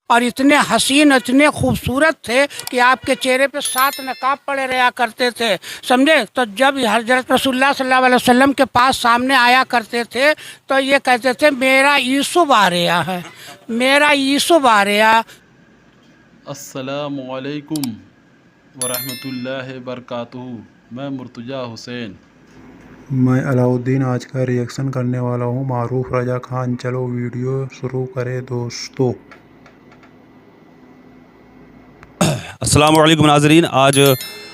और इतने हसीन इतने खूबसूरत थे कि आपके चेहरे पे 7 नकाब पड़े रहा करते थे, समझे। तो जब हज़रत रसूलुल्लाह सल्लल्लाहु अलैहि वसल्लम के पास सामने आया करते थे तो ये कहते थे मेरा यूसुफ आ रहा है, मेरा यूसुफ आ रहा। अस्सलामु अलैकुम वरहमतुल्लाहि बरकातुहू। मैं मुर्तज़ा हुसैन। मैं अलाउद्दीन आज का रिएक्शन करने वाला हूँ मारूफ रजा खान। चलो वीडियो शुरू करें दोस्तों। अस्सलामु अलैकुम नाज़रीन, आज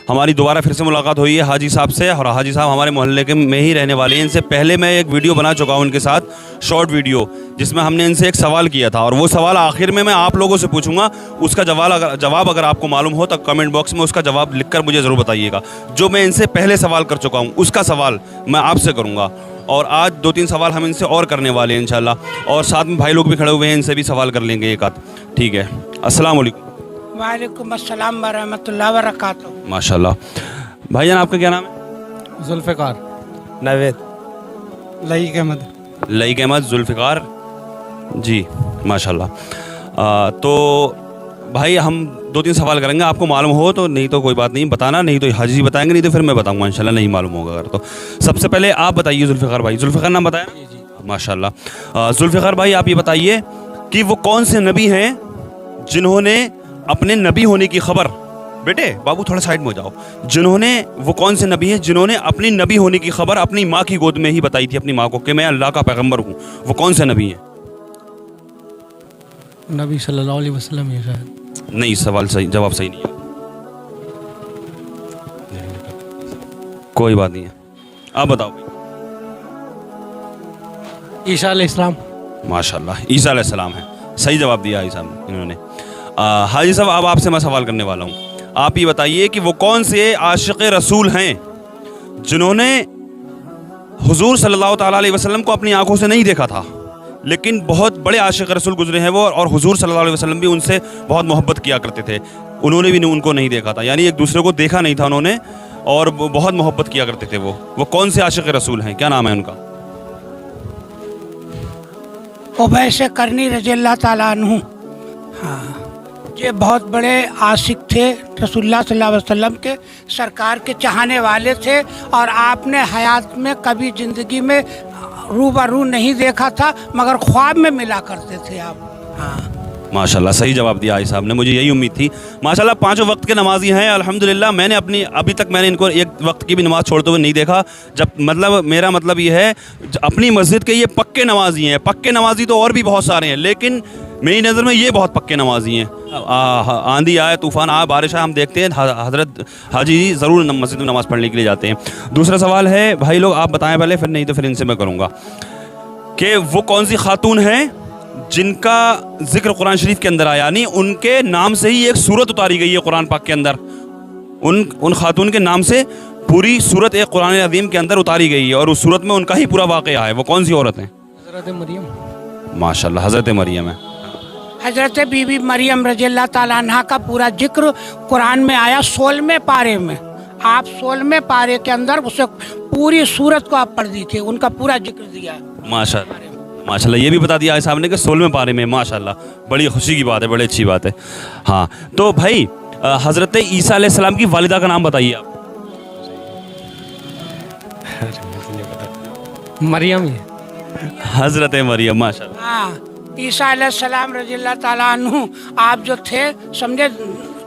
हमारी दोबारा फिर से मुलाकात हुई है हाजी साहब से, और हाजी साहब हमारे मोहल्ले के में ही रहने वाले हैं। इनसे पहले मैं एक वीडियो बना चुका हूं उनके साथ, शॉर्ट वीडियो, जिसमें हमने इनसे एक सवाल किया था, और वो सवाल आखिर में मैं आप लोगों से पूछूंगा। उसका जवाब अगर आपको मालूम हो तो कमेंट बॉक्स में उसका जवाब लिखकर मुझे ज़रूर बताइएगा। जो मैं इनसे पहले सवाल कर चुका हूँ उसका सवाल मैं आपसे करूँगा, और आज 2-3 सवाल हम इनसे और करने वाले हैं इंशाल्लाह। और साथ में भाई लोग भी खड़े हुए हैं, इनसे भी सवाल कर लेंगे एक आध, ठीक है। अस्सलाम वालेकुम। वालेकुम अस्सलाम वरहमतुल्लाहि वबरकातुहू। माशाल्लाह। भाईजान आपका क्या नाम है? जुल्फ़िकार, नवेद, लईक अहमद। लईक अहमद, जुल्फ़िकार जी, माशाल्लाह। तो भाई हम 2-3 सवाल करेंगे, आपको मालूम हो तो, नहीं तो कोई बात नहीं, बताना, नहीं तो हाजी जी बताएंगे, नहीं तो फिर मैं बताऊंगा इंशाल्लाह, नहीं मालूम होगा अगर तो। सबसे पहले आप बताइए जुल्फ़िकार भाई, जुल्फ़िकार नाम बताया? माशाल्लाह। जुल्फ़िकार भाई आप ये बताइए कि वो कौन से नबी हैं जिन्होंने अपने नबी होने की खबर, बेटे बाबू थोड़ा साइड में हो जाओ, वो कौन से नबी हैं जिन्होंने अपनी नबी होने की खबर अपनी माँ की गोद में ही बताई थी अपनी माँ को कि मैं अल्लाह का पैगंबर हूँ? वो कौन से नबी हैं? नबी सल्लल्लाहु अलैहि वसल्लम। ये शायद नहीं, सवाल सही, जवाब सही नहीं है। कोई बात नहीं है, आप बताओ। ईसा अलैहिस्सलाम। माशाल्लाह, ईसा अलैहिस्सलाम है, सही जवाब दिया ईसा इन्होंने। हाजी साहब अब आपसे मैं सवाल करने वाला हूँ। आप ये बताइए कि वो कौन से आशिक़ रसूल हैं जिन्होंने हुजूर सल्लल्लाहु ताला अलैहि वसल्लम को अपनी आंखों से नहीं देखा था, लेकिन बहुत बड़े आशिक़ रसूल गुजरे हैं वो, और हुजूर सल्लल्लाहु अलैहि वसल्लम भी उनसे बहुत मोहब्बत किया करते थे, उन्होंने भी उनको नहीं देखा था, यानी एक दूसरे को देखा नहीं था उन्होंने, और बहुत मोहब्बत किया करते थे वो कौन से आशिक़ रसूल हैं? क्या नाम है उनका? उवैस करनी रज़ियल्लाहु ताला अन्हु। हाँ, ये बहुत बड़े आशिक थे रसूलुल्लाह सल्लल्लाहु अलैहि वसल्लम के, सरकार के चाहने वाले थे, और आपने हयात में कभी ज़िंदगी में रूबरू नहीं देखा था, मगर ख्वाब में मिला करते थे आप। हाँ माशाल्लाह, सही जवाब दिया आई साहब ने, मुझे यही उम्मीद थी। माशाल्लाह, 5 वक्त के नमाजी हैं अल्हम्दुलिल्लाह। मैंने अभी तक मैंने इनको एक वक्त की भी नमाज़ छोड़ते हुए नहीं देखा। जब मेरा मतलब ये है, अपनी मस्जिद के ये पक्के नमाजी हैं। पक्के नमाजी तो और भी बहुत सारे हैं, लेकिन मेरी नज़र में ये बहुत पक्के नमाजी हैं। आंधी आए, तूफ़ान आए, बारिश आए, हम देखते हैं हज़रत हाजी ज़रूर मस्जिद में नमाज़ पढ़ने के लिए जाते हैं। दूसरा सवाल है भाई लोग, आप बताएं पहले, फिर नहीं तो फिर इनसे मैं करूँगा, कि वो कौन सी खातून हैं जिनका जिक्र कुरान शरीफ के अंदर आया, यानी उनके नाम से ही एक सूरत उतारी गई है कुरान पाक के अंदर। उन खातून के नाम से पूरी सूरत एक कुरान अज़ीम के अंदर उतारी गई है, और उस सूरत में उनका ही पूरा वाक़या है। वो कौन सी औरत हैं? हज़रत मरियम। माशाल्लाह, हज़रत मरियम है। हज़रत बीबी मरियम रज़ियल्लाहु ताला अन्हा का पूरा जिक्र कुरान में आया 16वें पारे में। आप 16वें पारे के अंदर उसे पूरी सूरत को आप पढ़ दीजिए, उनका पूरा जिक्र दिया है। माशाल्लाह, माशाल्लाह, ये भी बता दिया है साहब ने कि 16वें पारे में। माशाल्लाह, बड़ी खुशी की बात है, बड़ी अच्छी बात है। हाँ, तो भाई हज़रत ईसा अलैहिस्सलाम की वालिदा का नाम बताइए आप। मरियम ही। हज़रत मरियम, माशाल्लाह। हाँ, ईसा अलैहिस्सलाम रज़ियल्लाहु ताला अन्हु आप जो थे, समझे,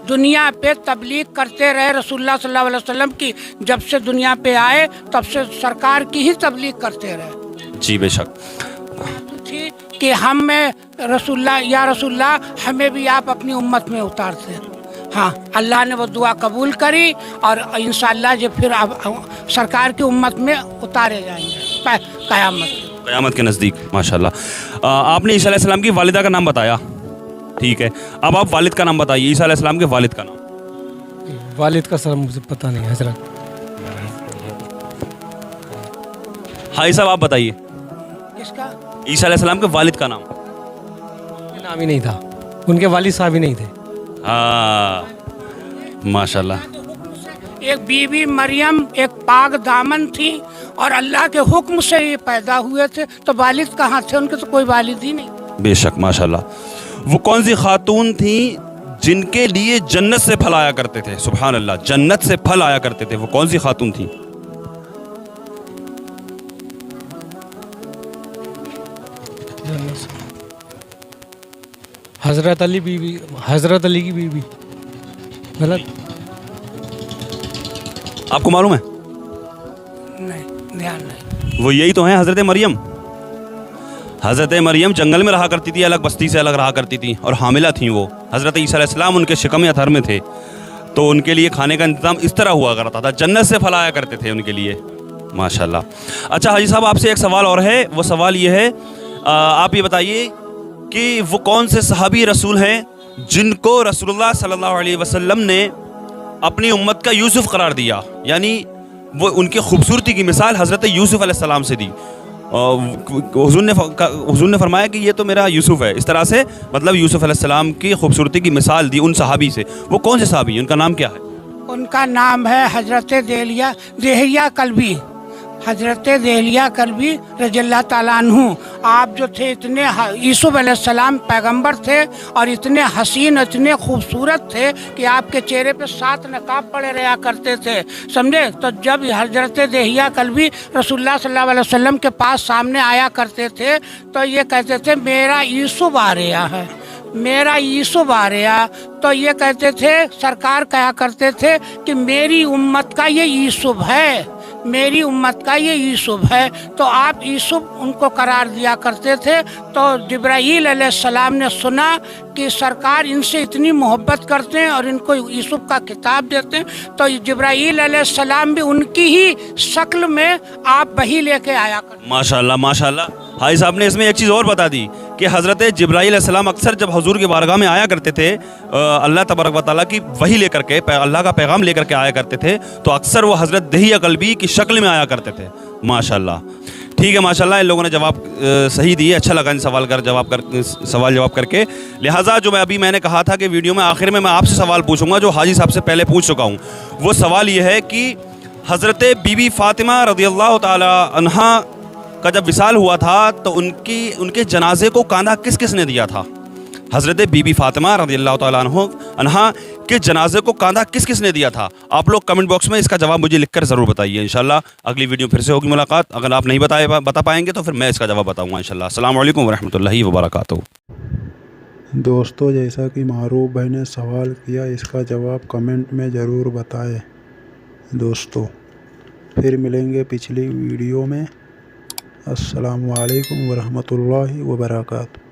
दुनिया पे तबलीग करते रहे रसूलुल्लाह सल्लल्लाहु अलैहि वसल्लम की। जब से दुनिया पे आए तब से सरकार की ही तबलीग करते रहे। जी बेशक। थी कि हम में रसूलुल्लाह, या रसूलुल्लाह, हमें भी आप अपनी उम्मत में उतारते। हाँ, अल्लाह ने वो दुआ कबूल करी, और इंशाअल्लाह जो फिर अब सरकार की उम्मत में उतारे जाएंगे क़यामत के नज़दीक। माशाल्लाह। आपने ईसा अलैहिस्सलाम की वालिदा का नाम बताया, ठीक है। अब आप वालिद का नाम बताइए, ईसा अलैहिस्सलाम के वालिद का नाम। वालिद का सर मुझे पता नहीं हज़रत। हाँ साहब आप बताइए, किसका? ईसा अलैहिस्सलाम के वालिद का नाम। नाम ही नहीं था, उनके वालिद साहब ही नहीं थे। हाँ, माशाल्लाह। एक बीबी मरियम एक पाक दामन थी, और अल्लाह के हुक्म से ये पैदा हुए थे, तो वालिद कहाँ थे? उनके तो कोई वालिद ही नहीं। बेशक, माशाल्लाह। वो कौन सी खातून थी जिनके लिए जन्नत से फल आया करते थे? सुभान अल्लाह, जन्नत से फल आया करते थे, वो कौन सी खातून थी? हजरत अली बीवी, हजरत अली की बीवी। गलत? आपको मालूम है? नहीं, ध्यान नहीं। वो यही तो है, हज़रत मरियम। हज़रत मरियम जंगल में रहा करती थी, अलग बस्ती से अलग रहा करती थी और हामिला थी वो। हज़रत ईसा अलैहिस्सलाम उनके शिकम अथर में थे, तो उनके लिए खाने का इंतज़ाम इस तरह हुआ करता था, जन्नत से फल आया करते थे उनके लिए। माशाल्लाह। अच्छा हाजी साहब, आपसे एक सवाल और है। वो सवाल ये है, आप ये बताइए कि वो कौन से सहाबी रसूल हैं जिनको रसूलुल्लाह सल्लल्लाहु अलैहि वसल्लम ने अपनी उम्मत का यूसुफ करार दिया? यानी वो उनकी खूबसूरती की मिसाल हज़रत यूसुफ अलैहिस्सलाम से दी। हुज़ूर ने फरमाया कि ये तो मेरा यूसुफ है, इस तरह से मतलब यूसुफ अलैहिस्सलाम की खूबसूरती की मिसाल दी उन सहाबी से। वो कौन से सहाबी, उनका नाम क्या है? उनका नाम है हज़रत देहिया कल्बी, हज़रत देहिया कल्बी रज़ियल्लाहु ताला अन्हु। आप जो थे इतने, यूसुफ अलैहिस्सलाम पैगंबर थे और इतने हसीन, इतने खूबसूरत थे कि आपके चेहरे पे 7 नकाब पड़े रहा करते थे, समझे। तो जब हज़रत देहिया कल्बी रसूलुल्लाह सल्लल्लाहु अलैहि वसल्लम के पास सामने आया करते थे तो ये कहते थे मेरा यूसुफ आ रहा है, मेरा यूसुफ आ रहा। तो ये कहते थे, सरकार कहा करते थे कि मेरी उम्मत का ये यूसुफ है, मेरी उम्मत का ये यूसुफ है। तो आप यूसुफ उनको करार दिया करते थे। तो जिब्राईल अलैहिस्सलाम ने सुना कि सरकार इनसे इतनी मोहब्बत करते हैं और इनको यूसुफ का खिताब देते हैं, तो जिब्राईल अलैहिस्सलाम भी उनकी ही शक्ल में आप वही लेके आया करते। माशाल्लाह माशाल्लाह। हाजी साहब ने इसमें एक चीज़ और बता दी कि हज़रत जिब्राईल अलैहिस्सलाम अक्सर जब हुजूर की बारगाह में आया करते थे, अल्लाह तबारक व तआला की वही लेकर के, अल्लाह का पैगाम लेकर के आया करते थे, तो अक्सर वो हज़रत दहिया कल्बी की शक्ल में आया करते थे। माशाल्लाह। ठीक है, माशाल्लाह, इन लोगों ने जवाब सही दिए। अच्छा लगा इन सवाल जवाब करके। लिहाजा जो मैंने कहा था कि वीडियो में आखिर में मैं आपसे सवाल पूछूंगा जो हाजी साहब से पहले पूछ चुका हूँ। वो सवाल ये है कि हज़रत बीबी फ़ातिमा रज़ियल्लाहु ताला अन्हा का जब विसाल हुआ था तो उनके जनाजे को कांधा किस किस ने दिया था? हज़रत बीबी फ़ातिमा रज़ियल्लाहु ताला अन्हा के जनाजे को कांधा किस किस ने दिया था? आप लोग कमेंट बॉक्स में इसका जवाब मुझे लिखकर ज़रूर बताइए। इंशाल्लाह अगली वीडियो फिर से होगी मुलाकात। अगर आप नहीं बता पाएंगे तो फिर मैं इसका जवाब बताऊँगा इंशाल्लाह। अस्सलामु अलैकुम वरहमतुल्लाहि वबरकातुहू। दोस्तों, जैसा कि मारूफ भाई ने सवाल किया, इसका जवाब कमेंट में ज़रूर बताएं दोस्तों। फिर मिलेंगे पिछली वीडियो में। अस्सलामु अलैकुम वरहमतुल्लाहि वबरकातुहू।